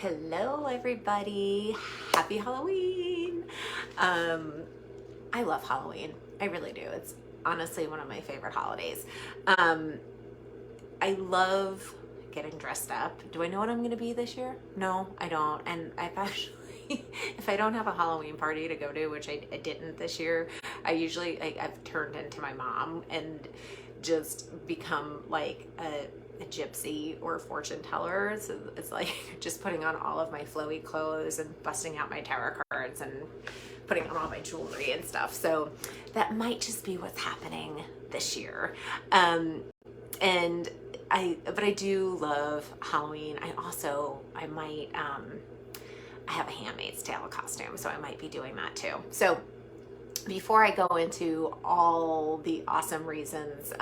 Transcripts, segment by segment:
Hello, everybody. Happy Halloween. I love Halloween. I really do. It's honestly one of my favorite holidays. Um, I love getting dressed up. Do I know what I'm going to be this year? No, I don't. And I've actually, if I don't have a Halloween party to go to, which I didn't this year, I've turned into my mom and just become like a gypsy or a fortune teller. So it's like just putting on all of my flowy clothes and busting out my tarot cards and putting on all my jewelry and stuff. So that might just be what's happening this year. And but I do love Halloween. I have a Handmaid's Tale costume, so I might be doing that too. So before I go into all the awesome reasons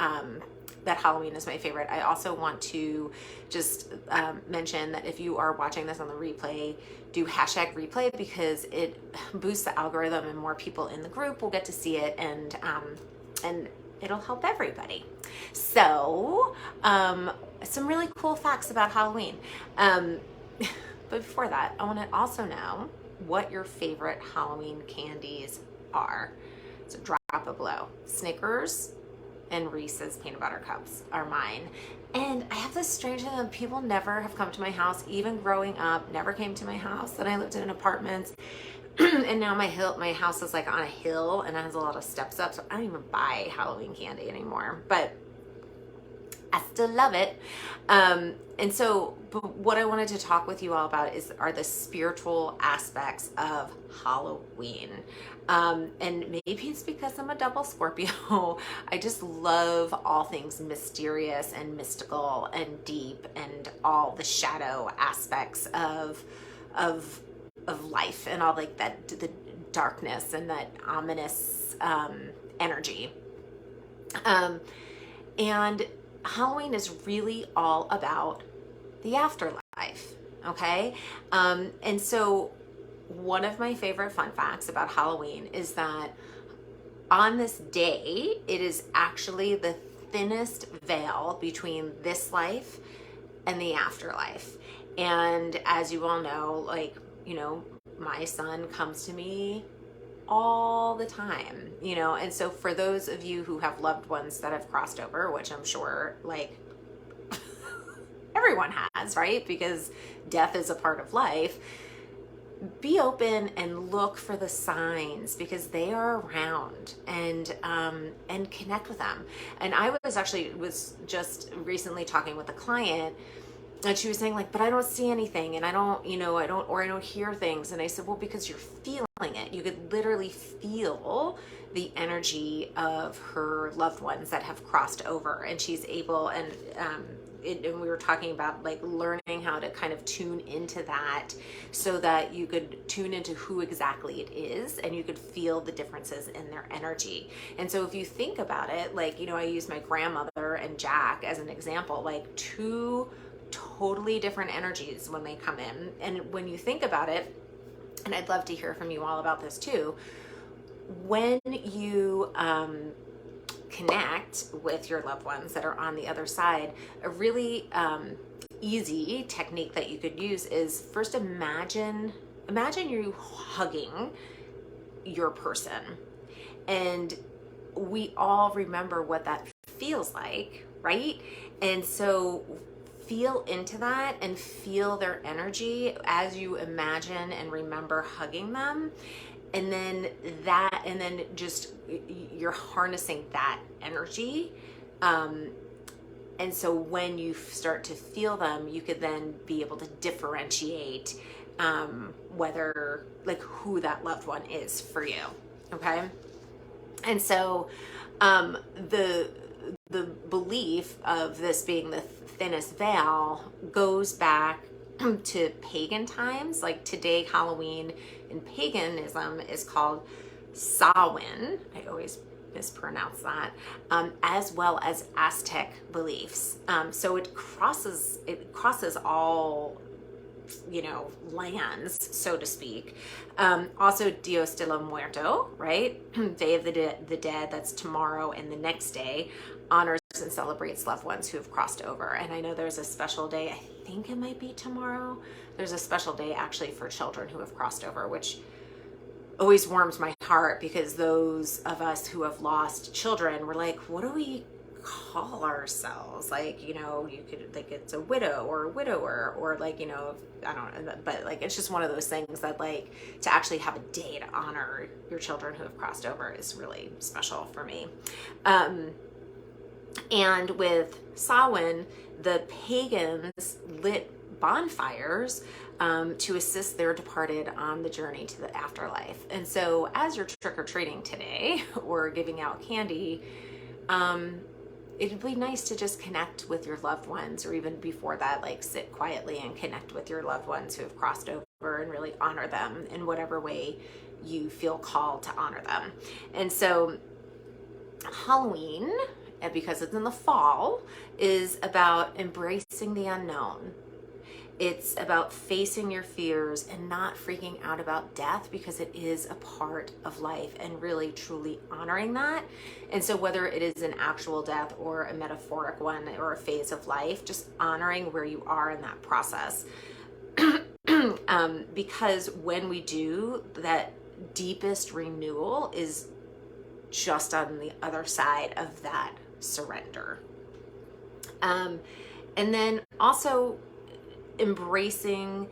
that Halloween is my favorite, I also want to just mention that if you are watching this on the replay, do hashtag replay because it boosts the algorithm and more people in the group will get to see it, and it'll help everybody. So some really cool facts about Halloween. But before that, I want to also know what your favorite Halloween candies are. So drop a blow. Snickers and Reese's peanut butter cups are mine. And I have this strange thing that people never have come to my house, even growing up, never came to my house. Then I lived in an apartment. And now my house is like on a hill and it has a lot of steps up, so I don't even buy Halloween candy anymore. But I still love it. And so but what I wanted to talk with you all about are the spiritual aspects of Halloween. And maybe it's because I'm a double Scorpio. I just love all things mysterious and mystical and deep and all the shadow aspects of life and all like that, the darkness and that ominous energy. And Halloween is really all about the afterlife, okay? And so one of my favorite fun facts about Halloween is that on this day, it is actually the thinnest veil between this life and the afterlife. And as you all know, like, my son comes to me all the time, and so for those of you who have loved ones that have crossed over, which I'm sure like everyone has, right? Because death is a part of life. Be open and look for the signs because they are around, and connect with them. And I was just recently talking with a client, and she was saying like, but I don't see anything, and I don't hear things. And I said, well, because you're feeling it. You could literally feel the energy of her loved ones that have crossed over, and she's able, and we were talking about like learning how to kind of tune into that so that you could tune into who exactly it is and you could feel the differences in their energy. And so if you think about it, like, I use my grandmother and Jack as an example, like two totally different energies when they come in. And when you think about it, and I'd love to hear from you all about this too, when you connect with your loved ones that are on the other side, a really easy technique that you could use is first imagine you hugging your person. And we all remember what that feels like, right? And so feel into that and feel their energy as you imagine and remember hugging them. And then just you're harnessing that energy. And so when you start to feel them, you could then be able to differentiate whether, like, who that loved one is for you. Okay. And so the belief of this being the thinnest veil goes back to pagan times. Like today, Halloween in paganism is called Samhain. I always mispronounce that, as well as Aztec beliefs. So it crosses all, lands, so to speak. Also Dios de los Muertos, right? Day of the Dead, that's tomorrow and the next day, honors and celebrates loved ones who have crossed over. And I know there's a special day, I think it might be tomorrow. There's a special day actually for children who have crossed over, which always warms my heart, because those of us who have lost children, we're like, what do we call ourselves? Like, you know, you could think it's a widow or a widower, or like, you know, I don't know, but like, it's just one of those things that, like, to actually have a day to honor your children who have crossed over is really special for me. And with Samhain, the pagans lit bonfires to assist their departed on the journey to the afterlife. And so as you're trick-or-treating today or giving out candy, it'd be nice to just connect with your loved ones, or even before that, like sit quietly and connect with your loved ones who have crossed over and really honor them in whatever way you feel called to honor them. And so Halloween, because it's in the fall, is about embracing the unknown. It's about facing your fears and not freaking out about death, because it is a part of life, and really truly honoring that. And so whether it is an actual death or a metaphoric one or a phase of life, just honoring where you are in that process. Because when we do, that deepest renewal is just on the other side of that surrender. And then also embracing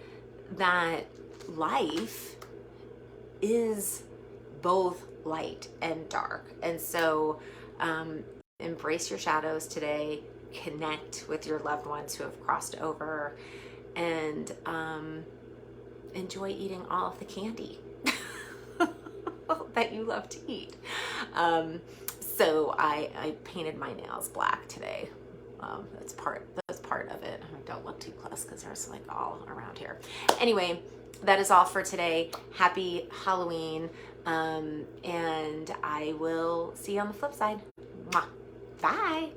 that life is both light and dark. And so embrace your shadows today, connect with your loved ones who have crossed over, and enjoy eating all of the candy that you love to eat. So I painted my nails black today. That's part of it. Don't look too close because there's like all around here. Anyway, that is all for today. Happy Halloween. And I will see you on the flip side. Mwah. Bye.